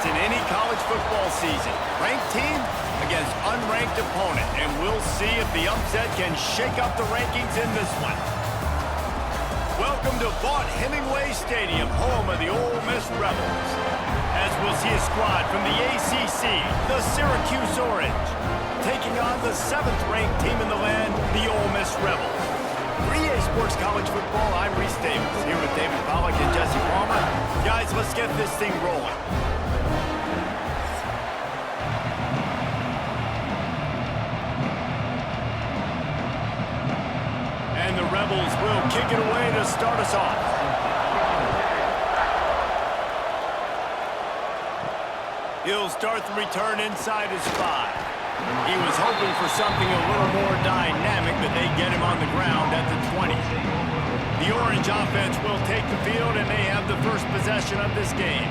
fights in any college football season. Ranked team against unranked opponent, and we'll see if the upset can shake up the rankings in this one. Welcome to Vaught-Hemingway Stadium, home of the Ole Miss Rebels. As we'll see a squad from the ACC, the Syracuse Orange, taking on the 7th-ranked team in the land, the Ole Miss Rebels. For EA Sports College Football, I'm Reese Davis, here with David Pollack and Jesse Palmer. Guys, let's get this thing rolling. And the Rebels will kick it away to start us off. He'll start the return inside his 5. He was hoping for something a little more dynamic, but they get him on the ground at the 20. The Orange offense will take the field, and they have the first possession of this game.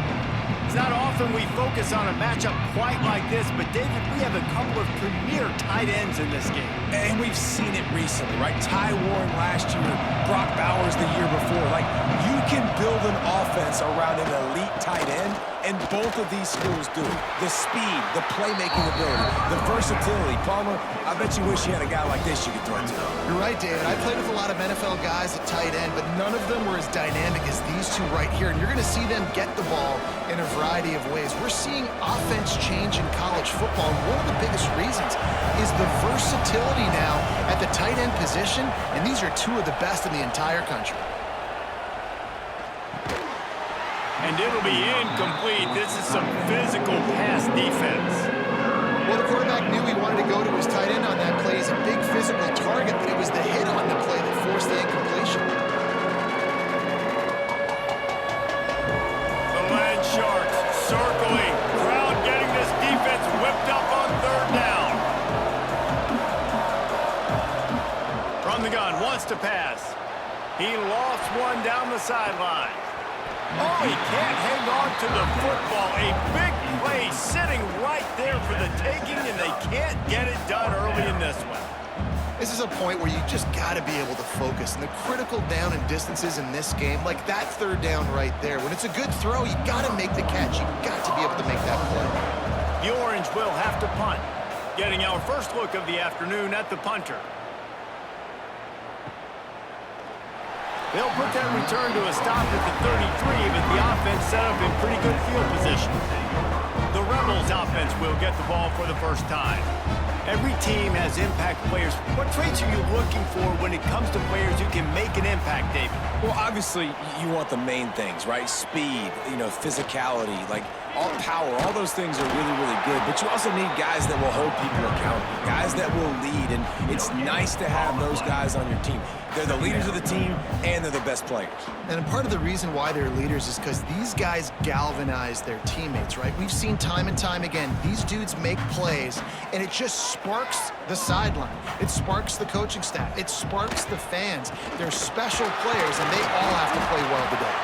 It's not often we focus on a matchup quite like this, but David, we have a couple of premier tight ends in this game. And we've seen it recently, right? Ty Warren last year, Brock Bowers the year before. Like, you can build an offense around an elite tight end, and both of these schools do it. The speed, the playmaking ability, the versatility. Palmer, I bet you wish you had a guy like this you could throw to. You're right, David. I played with a lot of NFL guys at tight end, but none of them were as dynamic as these two right here. And you're going to see them get the ball in a variety of ways. We're seeing offense change in college football, and one of the biggest reasons is the versatility now at the tight end position, and these are two of the best in the entire country. And it'll be incomplete. This is some physical pass defense. Well, the quarterback knew he wanted to go to his tight end on that play. He's a big physical target, but it was the hit on the play that forced the incompletion. The Land Sharks circling. Crowd getting this defense whipped up on 3rd down. From the gun, wants to pass. He lost one down the sideline. Oh, he can't hang on to the football. A big play sitting right there for the taking, and they can't get it done early in this one. This is a point where you just got to be able to focus. And the critical down and distances in this game, like that 3rd down right there, when it's a good throw, you got to make the catch. You got to be able to make that play. The Orange will have to punt. Getting our first look of the afternoon at the punter. They'll put that return to a stop at the 33, but the offense set up in pretty good field position. The Rebels offense will get the ball for the first time. Every team has impact players. What traits are you looking for when it comes to players who can make an impact, David? Well, obviously, you want the main things, right? Speed, physicality, like all power, all those things are really, really good. But you also need guys that will hold people accountable, guys that will lead, and it's nice to have those guys on your team. They're the leaders of the team, and they're the best players. And part of the reason why they're leaders is because these guys galvanize their teammates, right? We've seen time and time again, these dudes make plays, and it just sparks the sideline. It sparks the coaching staff. It sparks the fans. They're special players, and they all have to play well today.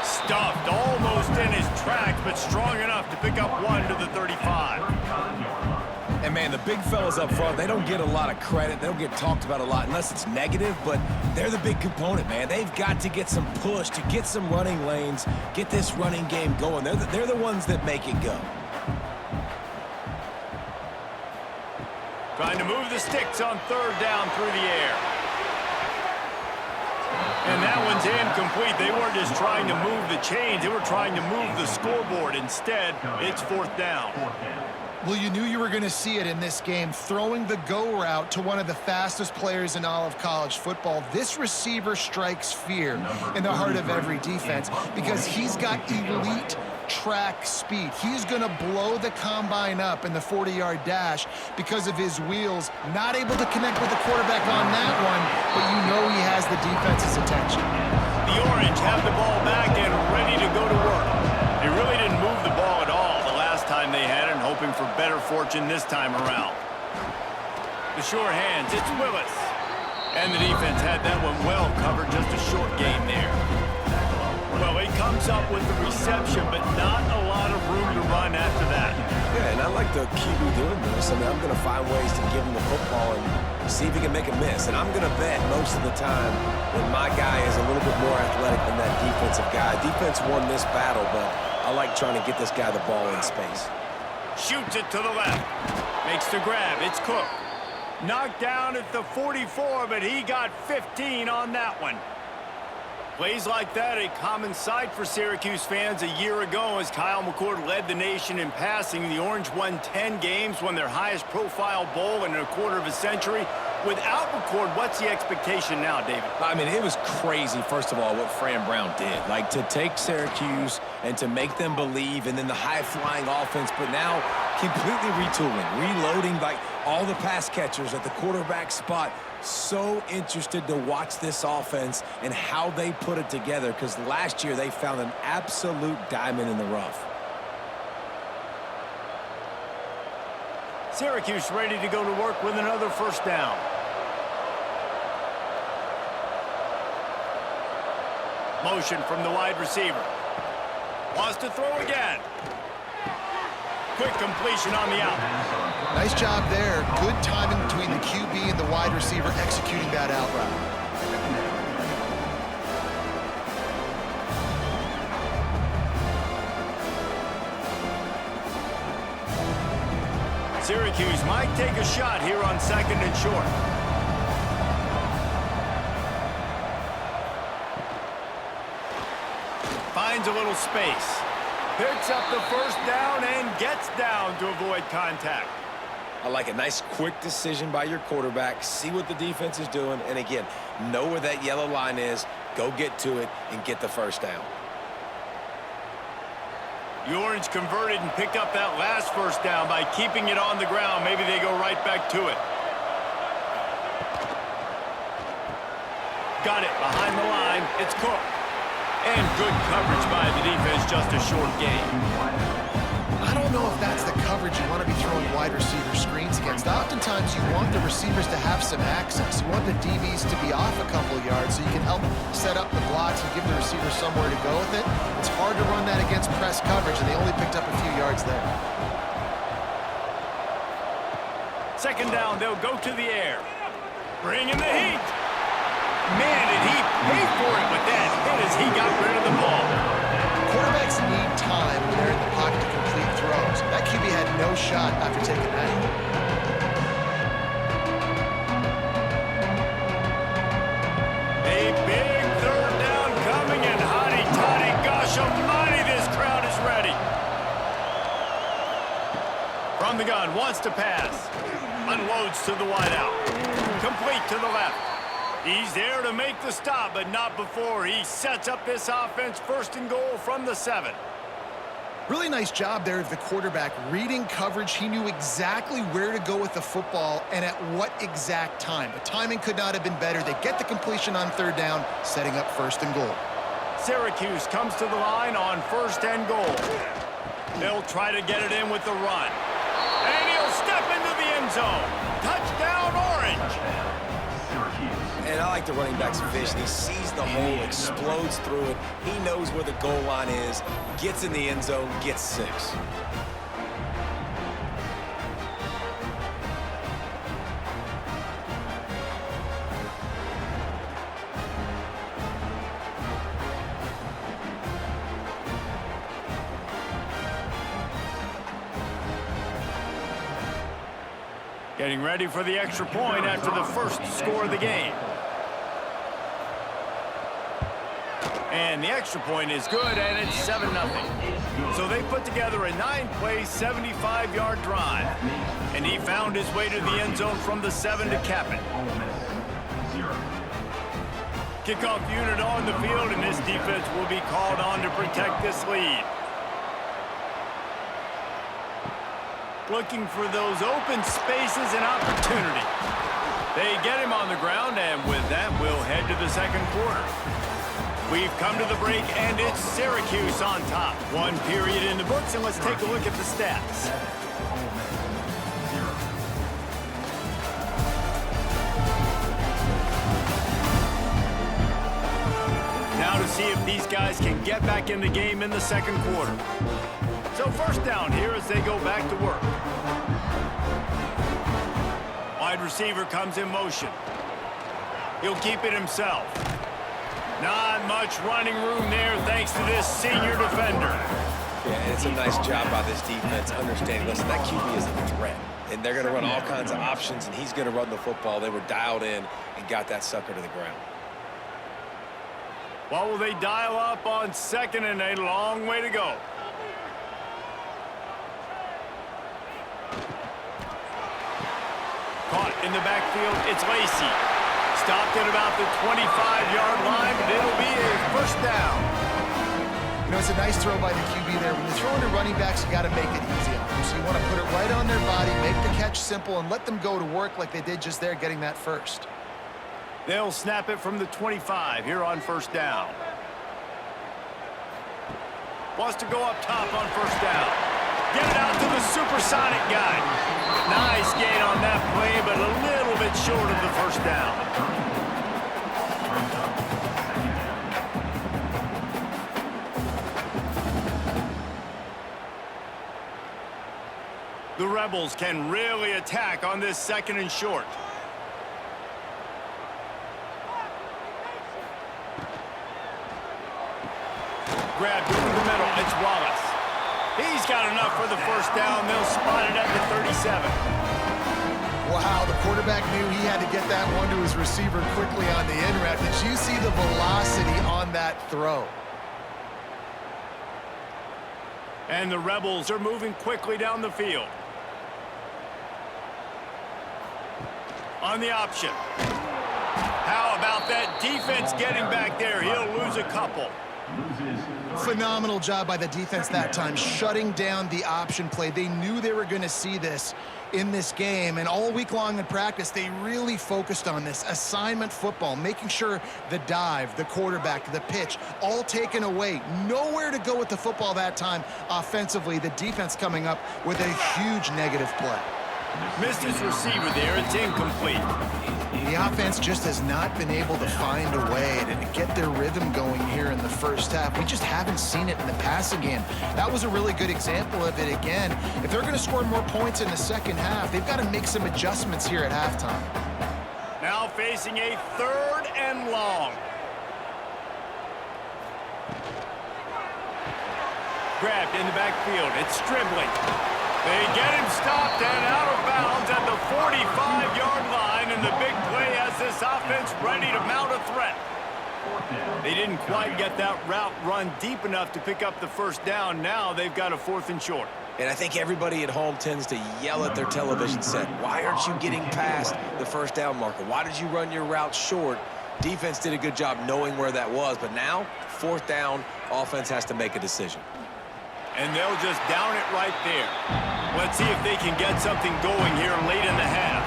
Stuffed almost in his tracks, but strong enough to pick up one to the 35. And, man, the big fellas up front, they don't get a lot of credit. They don't get talked about a lot unless it's negative, but they're the big component, man. They've got to get some push, to get some running lanes, get this running game going. They're the ones that make it go. Trying to move the sticks on 3rd down through the air. And that one's incomplete. They weren't just trying to move the chains. They were trying to move the scoreboard. Instead, it's 4th down. Well, you knew you were going to see it in this game, throwing the go route to one of the fastest players in all of college football. This receiver strikes fear in the heart of every defense because he's got elite track speed. He's going to blow the combine up in the 40-yard dash because of his wheels. Not able to connect with the quarterback on that one, but you know he has the defense's attention. The Orange have the ball back and ready to go to work. They really didn't move the ball at all the last time they had it, and hoping for better fortune this time around. The sure hands, it's Willis. And the defense had that one well covered, just a short gain there. Well, he comes up with the reception, but not a lot of room to run after that. Yeah, and I like the QB doing this. I mean, I'm going to find ways to give him the football and see if he can make a miss. And I'm going to bet most of the time that my guy is a little bit more athletic than that defensive guy. Defense won this battle, but I like trying to get this guy the ball in space. Shoots it to the left. Makes the grab. It's Cook. Knocked down at the 44, but he got 15 on that one. Plays like that, a common sight for Syracuse fans a year ago as Kyle McCord led the nation in passing. The Orange won 10 games, won their highest profile bowl in a quarter of a century. Without McCord, what's the expectation now, David? I mean, it was crazy, first of all, what Fran Brown did. Like, to take Syracuse and to make them believe, and then the high-flying offense, but now completely retooling, reloading, like, all the pass catchers at the quarterback spot. So interested to watch this offense and how they put it together, because last year they found an absolute diamond in the rough. Syracuse ready to go to work with another first down. Motion from the wide receiver. Wants to throw again. Quick completion on the out. Nice job there. Good timing between the QB and the wide receiver executing that out route. Syracuse might take a shot here on 2nd and short. Finds a little space. Picks up the first down and gets down to avoid contact. I like a nice quick decision by your quarterback. See what the defense is doing. And again, know where that yellow line is. Go get to it and get the first down. The Orange converted and picked up that last first down by keeping it on the ground. Maybe they go right back to it. Got it behind the line. It's Cook. And good coverage by the defense, just a short gain. I don't know if that's the coverage you want to be throwing wide receiver screens against. Oftentimes you want the receivers to have some access. You want the DBs to be off a couple of yards so you can help set up the blocks and give the receiver somewhere to go with it. It's hard to run that against press coverage, and they only picked up a few yards there. 2nd down, they'll go to the air. Bring in the heat. Man, did he pay for it with that hit as he got rid of the ball. Quarterbacks need time when they're in the pocket to complete throws. That QB had no shot after taking that hit. A big 3rd down coming, and hotty toddy, gosh almighty, this crowd is ready. From the gun, wants to pass. Unloads to the wideout. Complete to the left. He's there to make the stop, but not before. He sets up this offense 1st and goal from the 7. Really nice job there of the quarterback reading coverage. He knew exactly where to go with the football and at what exact time. The timing could not have been better. They get the completion on 3rd down, setting up 1st and goal. Syracuse comes to the line on 1st and goal. They'll try to get it in with the run. And he'll step into the end zone. Touchdown, Orange. And I like the running back's vision. He sees the hole, explodes through it. He knows where the goal line is, gets in the end zone, gets 6. Getting ready for the extra point after the first score of the game. And the extra point is good, and it's 7-0. So they put together a 9-play, 75-yard drive. And he found his way to the end zone from the 7 to cap it. Kickoff unit on the field, and this defense will be called on to protect this lead. Looking for those open spaces and opportunity. They get him on the ground, and with that, we'll head to the 2nd quarter. We've come to the break, and it's Syracuse on top. 1 period in the books, and let's take a look at the stats. Now to see if these guys can get back in the game in the 2nd quarter. So 1st down here as they go back to work. Wide receiver comes in motion. He'll keep it himself. Not much running room there thanks to this senior defender. Yeah, and it's a nice job by this defense understanding, listen, that QB is a threat. And they're going to run all kinds of options, and he's going to run the football. They were dialed in and got that sucker to the ground. What will they dial up on second and a long way to go? Caught in the backfield, it's Lacey. Stopped at about the 25-yard line, but it'll be a first down. You know, it's a nice throw by the QB there. When you're throwing to running backs, you got to make it easy on them. So you want to put it right on their body, make the catch simple, and let them go to work like they did just there, getting that first. They'll snap it from the 25 here on first down. Wants to go up top on first down. Get it out to the supersonic guy. Nice gain on that play, but a little bit short of the first down. The Rebels can really attack on this second and short. Grabbed over the middle. It's Wallace. He's got enough for the first down. They'll spot it at the 37. Wow, the quarterback knew he had to get that one to his receiver quickly on the in route. Did you see the velocity on that throw? And the Rebels are moving quickly down the field. On the option. How about that defense getting back there? He'll lose a couple. Phenomenal job by the defense that time, shutting down the option play. They knew they were going to see this in this game, and all week long in practice, they really focused on this assignment football, making sure the dive, the quarterback, the pitch, all taken away. Nowhere to go with the football that time offensively. The defense coming up with a huge negative play. Missed his receiver there. It's incomplete. The offense just has not been able to find a way to get their rhythm going here in the first half. We just haven't seen it in the passing game. That was a really good example of it again. If they're going to score more points in the second half, they've got to make some adjustments here at halftime. Now facing a third and long. Grabbed in the backfield. It's Stribling. They get him stopped and out of bounds at the 45-yard line, and the big play has this offense ready to mount a threat. They didn't quite get that route run deep enough to pick up the first down. Now they've got a 4th and short. And I think everybody at home tends to yell at their television set, why aren't you getting past the first down marker? Why did you run your route short? Defense did a good job knowing where that was, but now, 4th down, offense has to make a decision. And they'll just down it right there. Let's see if they can get something going here late in the half.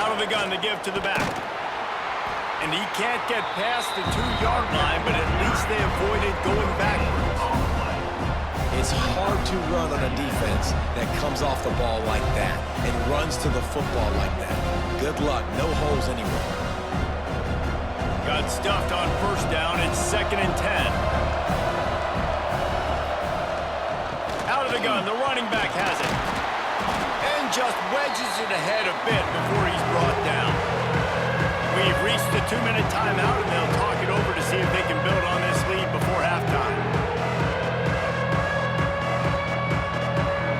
Out of the gun to give to the back. And he can't get past the 2-yard line, but at least they avoided going backwards. It's hard to run on a defense that comes off the ball like that and runs to the football like that. Good luck. No holes anywhere. Got stuffed on first down. It's 2nd and 10. Out of the gun, the running back has it. And just wedges it ahead a bit before he's brought down. We've reached the 2-minute timeout, and they'll talk it over to see if they can build on this lead before halftime.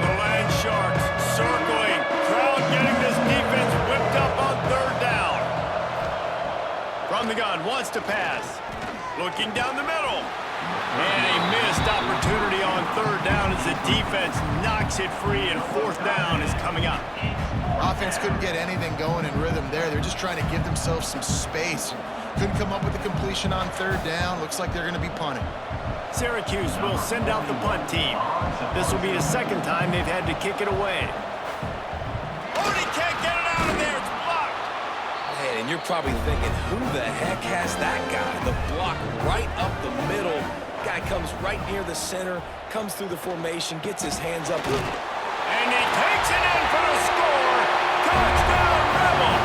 The Land Sharks circling. Crowd getting this defense whipped up on 3rd down. From the gun, wants to pass. Looking down the middle. And a missed opportunity on 3rd down as the defense knocks it free, and 4th down is coming up. Offense couldn't get anything going in rhythm there. They're just trying to give themselves some space. Couldn't come up with a completion on 3rd down. Looks like they're going to be punting. Syracuse will send out the punt team. This will be the 2nd time they've had to kick it away. Oh, he can't get it out of there. It's blocked. Man, and you're probably thinking, who the heck has that guy? The block right up the middle. Guy comes right near the center, comes through the formation, gets his hands up. And he takes it in for the score. Touchdown, Rebels.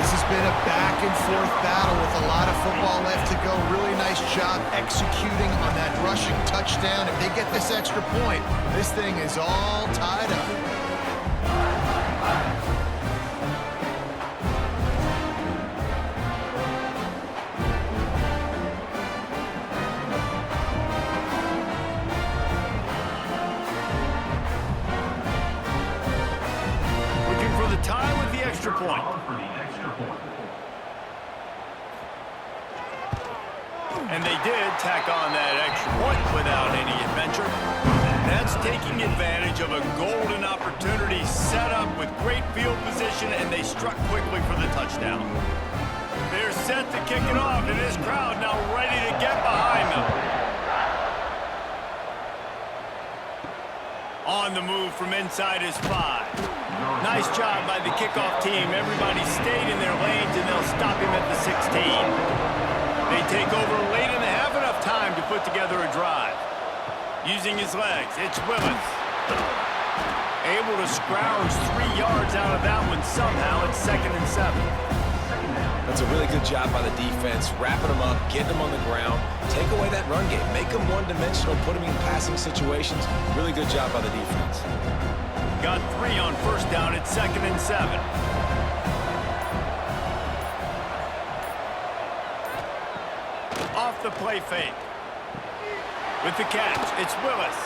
This has been a back-and-forth battle with a lot of football left to go. Really nice job executing on that rushing touchdown. If they get this extra point, this thing is all tied up. extra point. And they did tack on that extra point without any adventure. That's taking advantage of a golden opportunity set up with great field position, and they struck quickly for the touchdown. They're set to kick it off, and this crowd now ready to get behind them. On the move from inside is 5. Nice job by the kickoff team. Everybody stayed in their lanes, and they'll stop him at the 16. They take over late in the half, enough time to put together a drive. Using his legs, it's Willis. Able to scrounge 3 yards out of that one somehow. It's 2nd and 7. That's a really good job by the defense, wrapping them up, getting them on the ground, take away that run game, make them one-dimensional, put them in passing situations. Really good job by the defense. Got 3 on first down. It's 2nd and 7. Off the play fake. With the catch, it's Willis.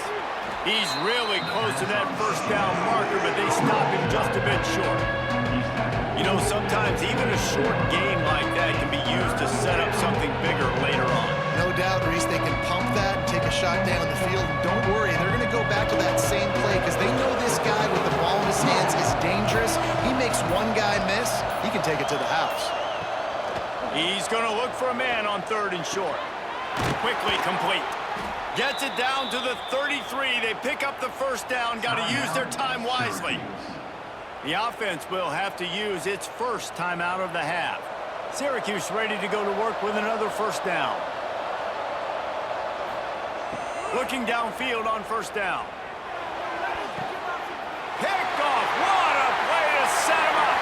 He's really close to that first down marker, but they stop him just a bit short. You know, sometimes even a short gain like that can be used to set up something bigger later on. No doubt, Reese, they can pump that and take a shot down the field. And don't worry, they're going to go back to that same play because they know this guy with the ball in his hands is dangerous. He makes one guy miss, he can take it to the house. He's going to look for a man on 3rd and short. Quickly complete. Gets it down to the 33. They pick up the first down. Got to use their time wisely. The offense will have to use its first timeout of the half. Syracuse ready to go to work with another first down. Looking downfield on first down. Picked off. What a play to set him up.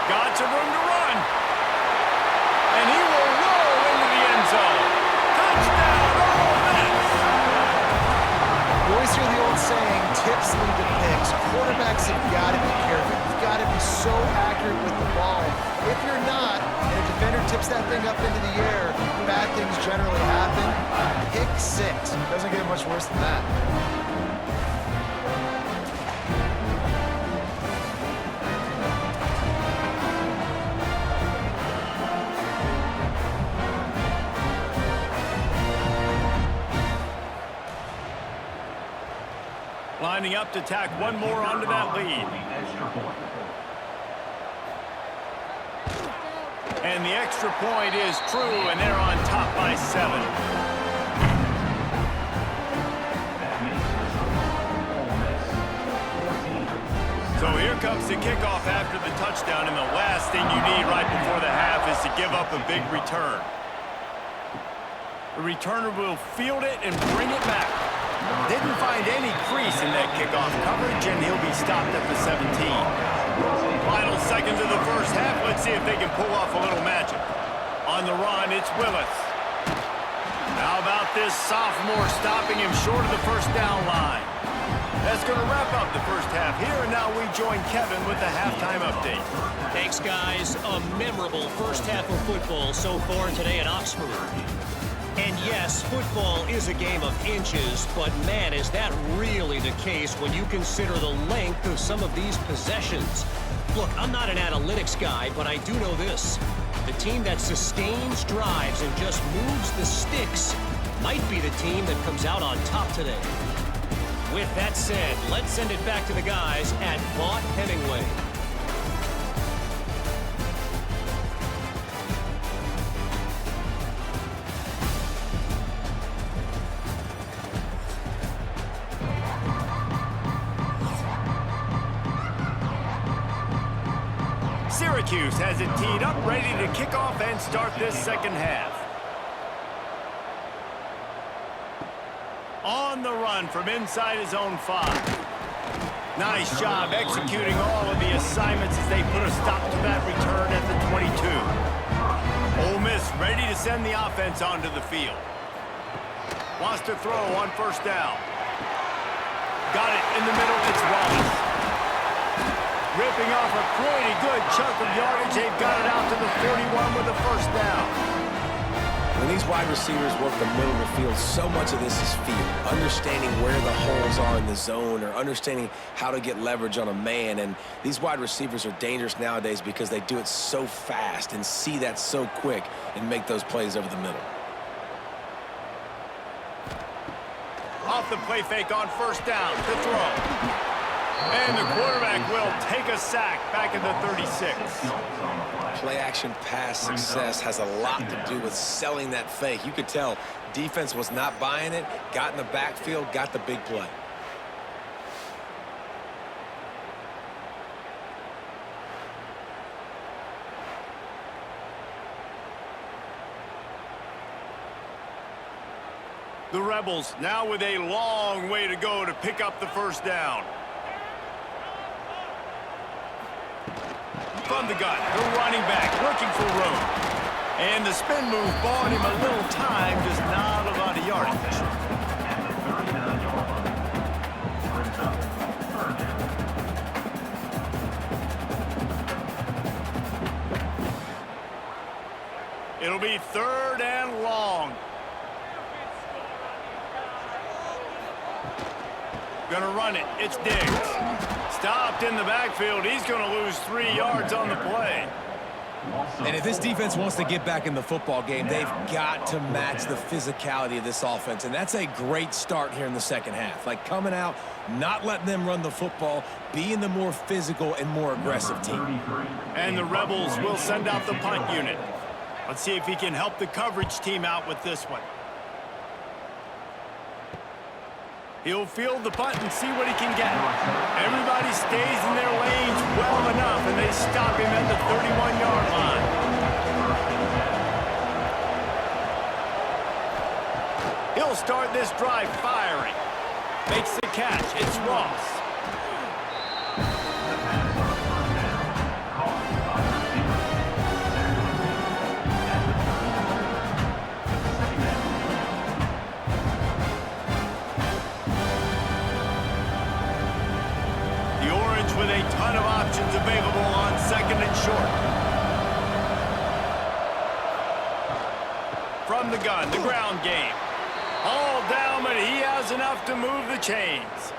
Got some room to run. And he will roll into the end zone. Touchdown, Ole Miss! You always hear the old saying, tips lead to picks. Quarterbacks have got to be careful. You've got to be so accurate with the ball. If you're not, and a defender tips that thing up into the air, bad things generally happen. Pick 6. Doesn't get much worse than that. Lining up to tack one more onto that lead. And the extra point is true, and they're on top by 7. So here comes the kickoff after the touchdown, and the last thing you need right before the half is to give up a big return. The returner will field it and bring it back. Didn't find any crease in that kickoff coverage, and he'll be stopped at the 17. Final seconds of the first half. Let's see if they can pull off a little magic. On the run, it's Willis. How about this sophomore stopping him short of the first down line? That's going to wrap up the first half here, and now we join Kevin with the halftime update. Thanks, guys. A memorable first half of football so far today at Oxford. And yes, football is a game of inches, but man, is that really the case when you consider the length of some of these possessions. Look, I'm not an analytics guy, but I do know this. The team that sustains drives and just moves the sticks might be the team that comes out on top today. With that said, let's send it back to the guys at Vaught Hemingway. Syracuse has it teed up, ready to kick off and start this second half. On the run from inside his own 5. Nice job executing all of the assignments as they put a stop to that return at the 22. Ole Miss ready to send the offense onto the field. Wants to throw on first down. Got it in the middle, it's Wallace. Ripping off a pretty good chunk of yardage. They've got it out to the 41 with the first down. When these wide receivers work the middle of the field, so much of this is feel. Understanding where the holes are in the zone or understanding how to get leverage on a man. And these wide receivers are dangerous nowadays because they do it so fast and see that so quick and make those plays over the middle. Off the play fake on first down to throw. And the quarterback will take a sack back at the 36. Play-action pass success has a lot to do with selling that fake. You could tell defense was not buying it, got in the backfield, got the big play. The Rebels now with a long way to go to pick up the first down. From the gun, the running back looking for room. And the spin move bought him a little time, just not a lot of yardage. It'll be 3rd and long. Gonna run it. It's Diggs. Stopped in the backfield. He's gonna lose 3 yards on the play. And if this defense wants to get back in the football game, they've got to match the physicality of this offense. And that's a great start here in the second half. Like coming out, not letting them run the football, being the more physical and more aggressive team. And the Rebels will send out the punt unit. Let's see if he can help the coverage team out with this one. He'll field the punt and see what he can get. Everybody stays in their lanes well enough, and they stop him at the 31-yard line. He'll start this drive firing. Makes the catch. It's Ross. With a ton of options available on 2nd and short. From the gun, the ground game. All down, but he has enough to move the chains.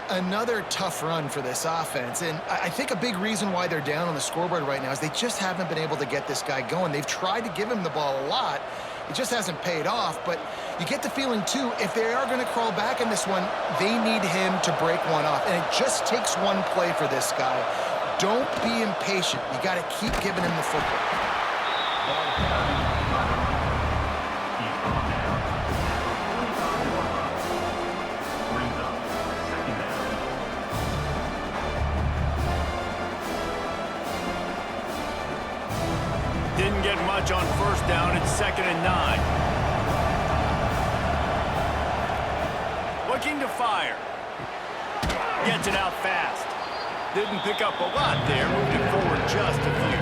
Another tough run for this offense, and I think a big reason why they're down on the scoreboard right now is they just haven't been able to get this guy going. They've tried to give him the ball a lot. It just hasn't paid off, but you get the feeling, too, if they are going to crawl back in this one, they need him to break one off. And it just takes one play for this guy. Don't be impatient. You got to keep giving him the football. Didn't get much on first down. It's 2nd and 9. Looking to fire. Gets it out fast. Didn't pick up a lot there. Moved it forward just a few.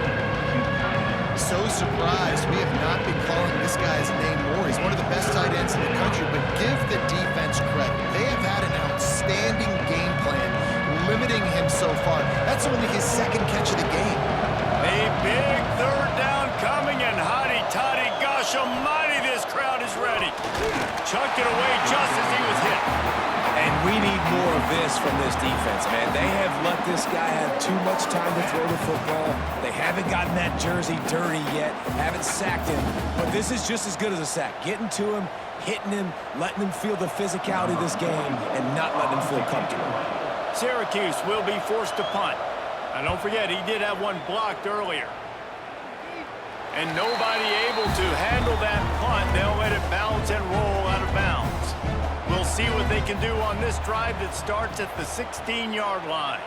So surprised we have not been calling this guy's name more. He's one of the best tight ends in the country, but give the defense credit. They have had an outstanding game plan, limiting him so far. That's only his 2nd catch of the game. A big 3rd down coming, and hotty-toddy, gosh almighty, this crowd is ready. Chucked it away just as he was hit. And we need more of this from this defense, man. They have let this guy have too much time to throw the football. They haven't gotten that jersey dirty yet, haven't sacked him. But this is just as good as a sack. Getting to him, hitting him, letting him feel the physicality of this game, and not letting him feel comfortable. Syracuse will be forced to punt. And don't forget, he did have one blocked earlier. And nobody able to handle that punt. They'll let it bounce and roll out of bounds. We'll see what they can do on this drive that starts at the 16-yard line.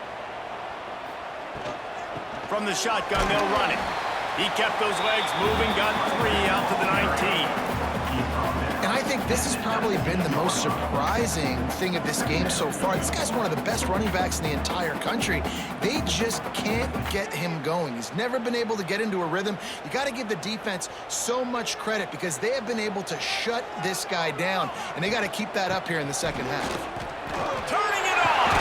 From the shotgun, they'll run it. He kept those legs moving, got 3 out to the 19. And I think this has probably been the most surprising thing of this game so far. This guy's one of the best running backs in the entire country. They just can't get him going. He's never been able to get into a rhythm. You got to give the defense so much credit because they have been able to shut this guy down, and they got to keep that up here in the second half. Turning it on!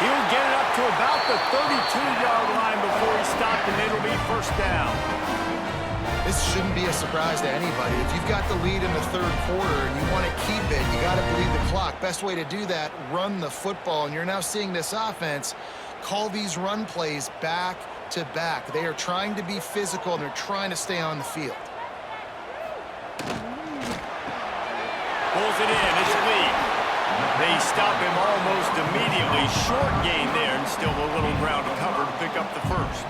He'll get it up to about the 32-yard line before he stopped, and it'll be first down. This shouldn't be a surprise to anybody. If you've got the lead in the third quarter and you want to keep it, you got to bleed the clock. Best way to do that, run the football. And you're now seeing this offense call these run plays back to back. They are trying to be physical, and they're trying to stay on the field. Pulls it in. It's Lee. They stop him almost immediately. Short gain there, and still a little ground to cover to pick up the first.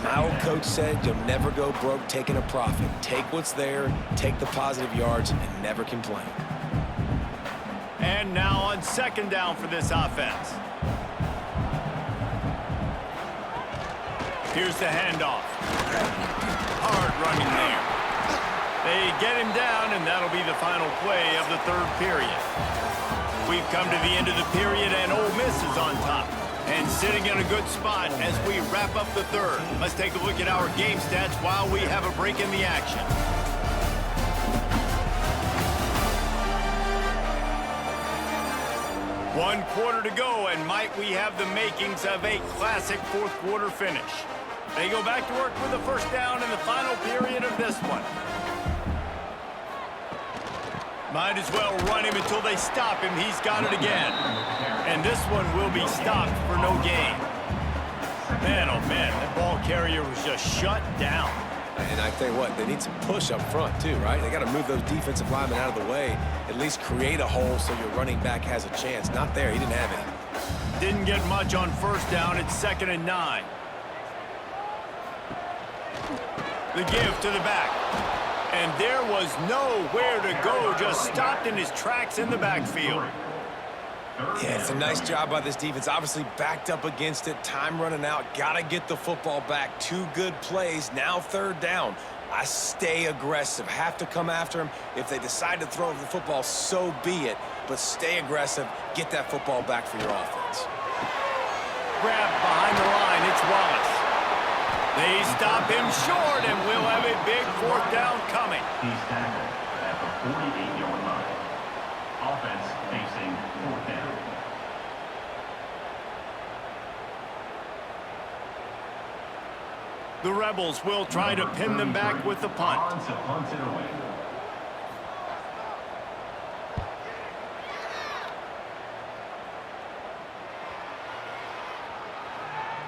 My old coach said you'll never go broke taking a profit. Take what's there, take the positive yards, and never complain. And now on second down for this offense. Here's the handoff. Hard running there. They get him down, and that'll be the final play of the third period. We've come to the end of the period, and Ole Miss is on top. And sitting in a good spot as we wrap up the third. Let's take a look at our game stats while we have a break in the action. One quarter to go, and might we have the makings of a classic fourth quarter finish. They go back to work with a first down in the final period of this one. Might as well run him until they stop him. He's got it again. And this one will be stopped for no gain. Man, oh man, that ball carrier was just shut down. And I tell you what, they need some push up front too, right? They got to move those defensive linemen out of the way, at least create a hole so your running back has a chance. Not there, he didn't have it. Didn't get much on first down. It's 2nd and 9. The give to the back. And there was nowhere to go, just stopped in his tracks in the backfield. Yeah, it's a nice job by this defense. Obviously backed up against it, time running out, got to get the football back. 2 good plays, now third down. I stay aggressive, have to come after him. If they decide to throw the football, so be it. But stay aggressive, get that football back for your offense. Grab behind the line, it's Wallace. They stop him short, and we'll have a big fourth down coming. He's tackled at the 48-yard line. Offense facing fourth down. The Rebels will try to pin them back with the punt. Punts it away.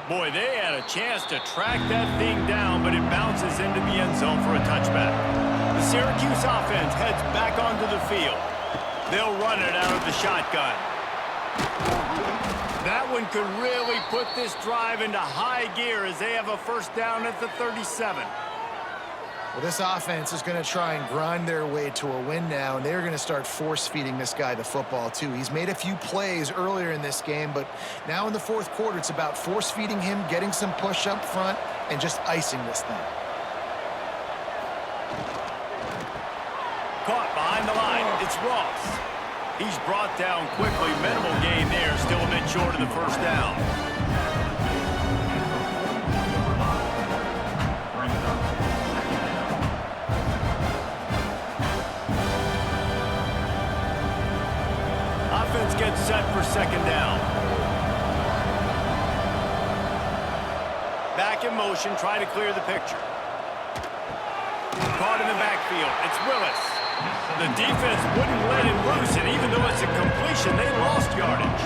Boy, they had a chance to track that thing down, but it bounces into the end zone for a touchback. The Syracuse offense heads back onto the field. They'll run it out of the shotgun. That one could really put this drive into high gear as they have a first down at the 37. Well, this offense is going to try and grind their way to a win now, and they're going to start force-feeding this guy the football, too. He's made a few plays earlier in this game, but now in the fourth quarter, it's about force-feeding him, getting some push up front, and just icing this thing. Caught behind the line. It's Ross. He's brought down quickly. Minimal gain there, still a bit short of the first down. Offense gets set for second down. Back in motion, try to clear the picture. Caught in the backfield. It's Willis. The defense wouldn't let him loose, and even though it's a completion, they lost yardage.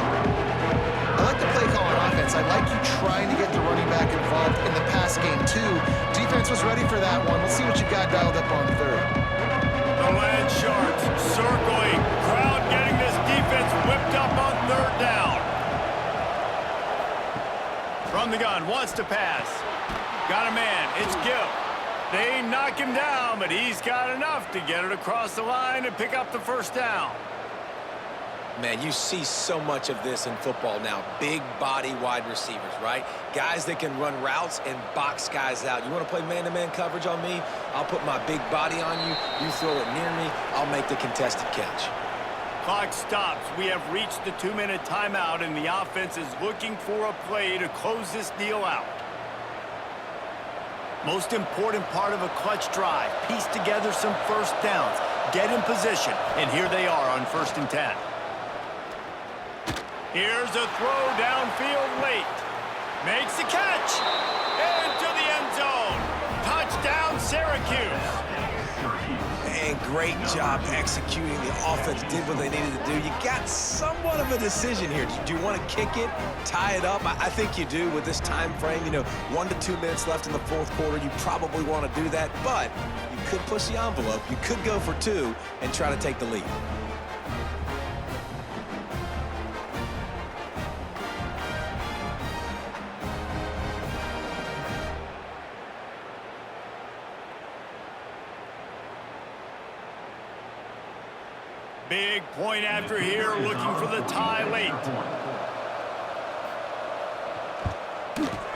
I like the play call on offense. I like you trying to get the running back involved in the pass game, too. Defense was ready for that one. Let's see what you got dialed up on third. The Land Sharks circling. Crowd getting this defense whipped up on third down. From the gun, wants to pass. Got a man. It's Gill. They knock him down, but he's got enough to get it across the line and pick up the first down. Man, you see so much of this in football now. Big body wide receivers, right? Guys that can run routes and box guys out. You want to play man-to-man coverage on me? I'll put my big body on you. You throw it near me, I'll make the contested catch. Clock stops. We have reached the 2-minute timeout, and the offense is looking for a play to close this deal out. Most important part of a clutch drive. Piece together some first downs. Get in position. And here they are on 1st and 10. Here's a throw downfield late. Makes the catch. Into the end zone. Touchdown Syracuse. And great job executing. The offense did what they needed to do. You got somewhat of a decision here. Do you want to kick it, tie it up? I think you do with this time frame. You know, 1 to 2 minutes left in the fourth quarter. You probably want to do that, but you could push the envelope. You could go for 2 and try to take the lead. Big point after here, looking for the tie late.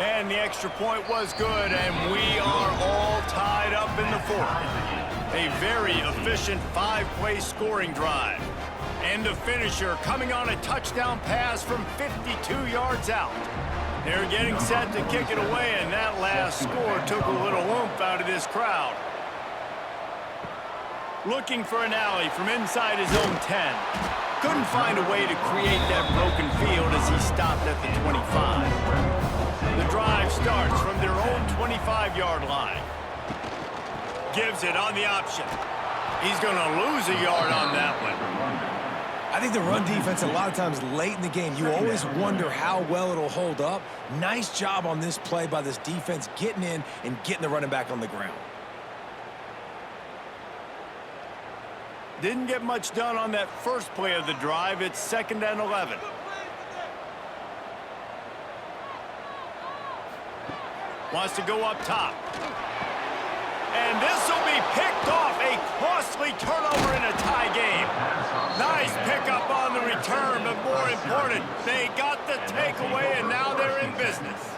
And the extra point was good, and we are all tied up in the fourth. A very efficient 5-play scoring drive. And the finisher coming on a touchdown pass from 52 yards out. They're getting set to kick it away, and that last score took a little oomph out of this crowd. Looking for an alley from inside his own 10. Couldn't find a way to create that broken field as he stopped at the 25. The drive starts from their own 25-yard line. Gives it on the option. He's going to lose a yard on that one. I think the run defense, a lot of times late in the game, you always wonder how well it'll hold up. Nice job on this play by this defense, getting in and getting the running back on the ground. Didn't get much done on that first play of the drive. It's 2nd and 11. Wants to go up top. And this will be picked off. A costly turnover in a tie game. Nice pickup on the return, but more important, they got the takeaway, and now they're in business.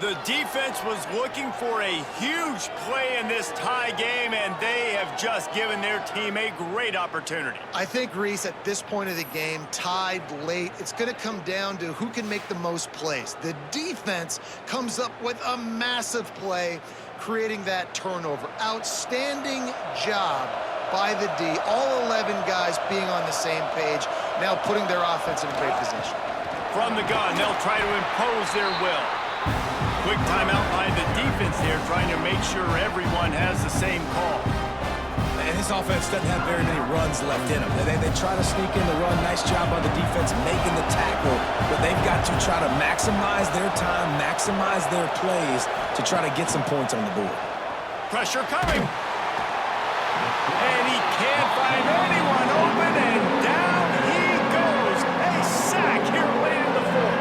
The defense was looking for a huge play in this tie game, and they have just given their team a great opportunity. I think, Reese, at this point of the game, tied late, it's going to come down to who can make the most plays. The defense comes up with a massive play, creating that turnover. Outstanding job by the D. All 11 guys being on the same page, now putting their offense in great position. From the gun, they'll try to impose their will. Quick timeout by the defense there, trying to make sure everyone has the same call. And this offense doesn't have very many runs left in them. They try to sneak in the run. Nice job by the defense making the tackle, but they've got to try to maximize their time, maximize their plays to try to get some points on the board. Pressure coming. And he can't find anyone open, and down he goes. A sack here late in the fourth.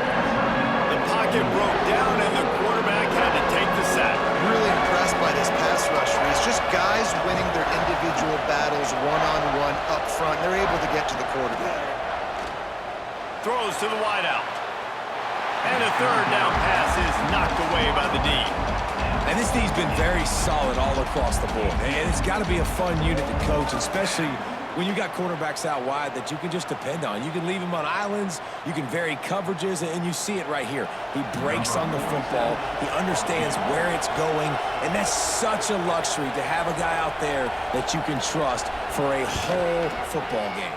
The pocket broke down, and the quarterback had to take the sack. Really impressed by this pass rush, Reese. Just guys winning their individual battles one-on-one up front. They're able to get to the quarterback. Throws to the wideout. And a 3rd down pass is knocked away by the D. And this D's been very solid all across the board. And it's got to be a fun unit to coach, especially when you got quarterbacks out wide that you can just depend on. You can leave him on islands, you can vary coverages, and you see it right here. He breaks on the football, he understands where it's going, and that's such a luxury to have a guy out there that you can trust for a whole football game.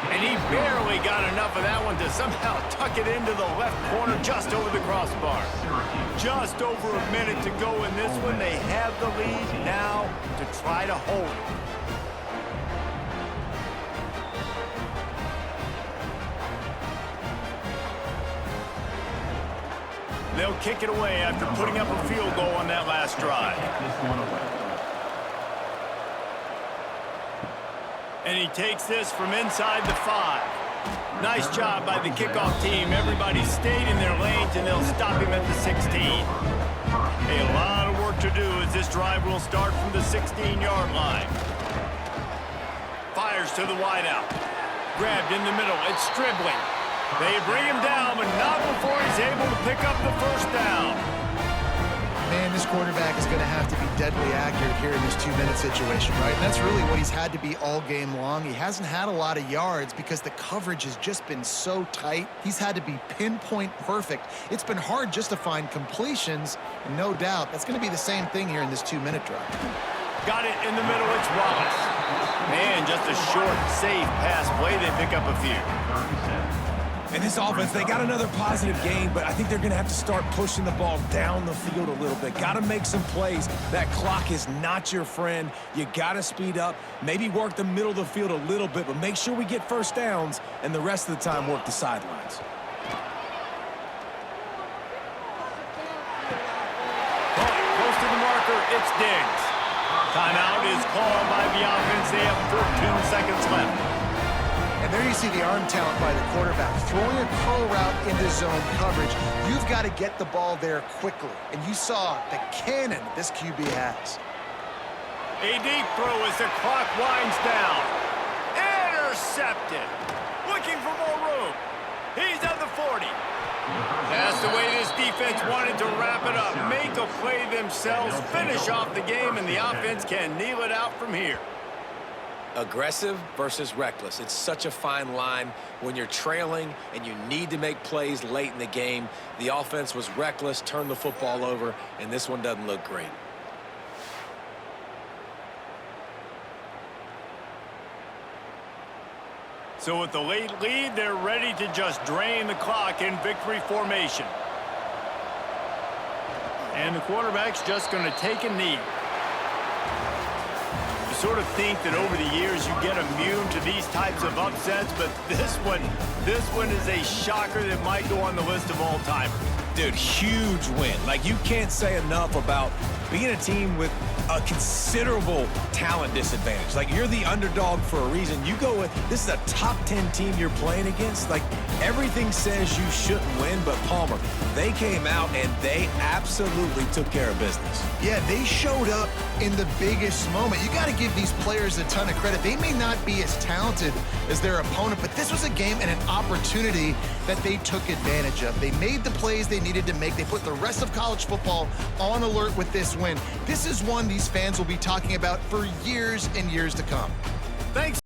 And he barely got enough of that one to somehow tuck it into the left corner just over the crossbar. Just over a minute to go in this one. They have the lead now to try to hold it. They'll kick it away after putting up a field goal on that last drive. And he takes this from inside the 5. Nice job by the kickoff team. Everybody stayed in their lanes, and they'll stop him at the 16. A lot of work to do as this drive will start from the 16-yard line. Fires to the wideout. Grabbed in the middle. It's Stribling. They bring him down, but not before he's able to pick up the 1st down. Man, this quarterback is going to have to be deadly accurate here in this 2-minute situation, right? And that's really what he's had to be all game long. He hasn't had a lot of yards because the coverage has just been so tight. He's had to be pinpoint perfect. It's been hard just to find completions, and no doubt that's going to be the same thing here in this 2-minute drive. Got it in the middle. It's Wallace. Man, just a short, safe pass play. They pick up a few. And this offense, they got another positive game, but I think they're going to have to start pushing the ball down the field a little bit. Got to make some plays. That clock is not your friend. You got to speed up, maybe work the middle of the field a little bit, but make sure we get first downs and the rest of the time work the sidelines. Close to the marker, it's Diggs. Timeout is called by the offense. They have 14 seconds left. And there you see the arm talent by the quarterback. Throwing a curl route into zone coverage, you've got to get the ball there quickly. And you saw the cannon this QB has. A deep throw as the clock winds down. Intercepted. Looking for more room. He's at the 40. That's the way this defense wanted to wrap it up. Make a play themselves, finish off the game, and the offense can kneel it out from here. Aggressive versus reckless. It's such a fine line when you're trailing and you need to make plays late in the game. The offense was reckless, turned the football over, and this one doesn't look great. So with the late lead, they're ready to just drain the clock in victory formation. And the quarterback's just going to take a knee. You sort of think that over the years you get immune to these types of upsets, but this one is a shocker that might go on the list of all-timers. Dude, huge win. Like, you can't say enough about being a team with a considerable talent disadvantage. Like, you're the underdog for a reason. You go with, this is a top 10 team you're playing against. Like, everything says you shouldn't win, but Palmer, they came out and they absolutely took care of business. Yeah, they showed up in the biggest moment. You got to give these players a ton of credit. They may not be as talented as their opponent, but this was a game and an opportunity that they took advantage of. They made the plays they needed to make. They put the rest of college football on alert with this win. This is one these fans will be talking about for years and years to come. Thanks.